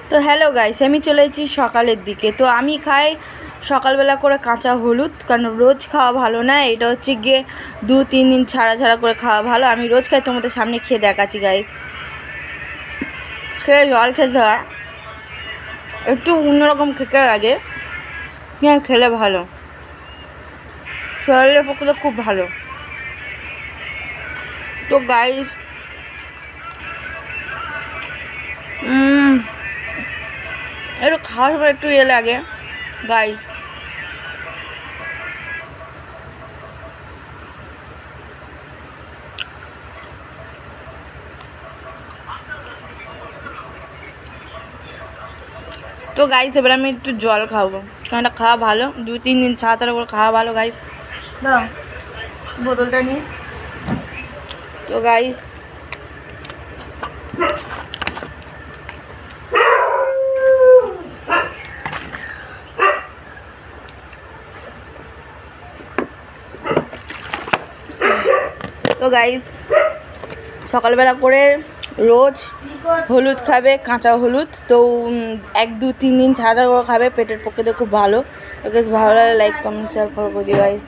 তো hello guys, আমি চলে এসেছি সকালের দিকে। তো আমি খাই সকালবেলা করে কাঁচা হলুদ, কারণ রোজ খাওয়া ভালো না। এটা হচ্ছে গিয়ে 2-3 দিন ছাড়া ছাড়া করে খাওয়া ভালো। আমি রোজ খাই, তোমাদের সামনে খেয়ে দেখাচ্ছি গাইস। খেয়ে জল খেতে হয়, একটু অন্যরকম খেতে লাগে, হ্যাঁ খেলে ভালো, শরীরের পক্ষে তো খুব ভালো। তো গাইস একটু খাওয়ার সময় একটু লাগে গাইস। তো গাইস এবার আমি একটু জল খাবো, কারণ এটা খাওয়া ভালো, 2-3 দিন ছাড়া ছাড়া করে খাওয়া ভালো গাইস। দাও বোতলটা নিয়ে। তো গাইস সকালবেলা করে রোজ হলুদ খাবে, কাঁচা হলুদ। তো 1-2-3 দিন ছাড়া ছাড়া করে খাবে, পেটের পক্ষে তো খুব ভালো। ভালো লাগে লাইক কমেন্ট শেয়ার করে দিও গাইস।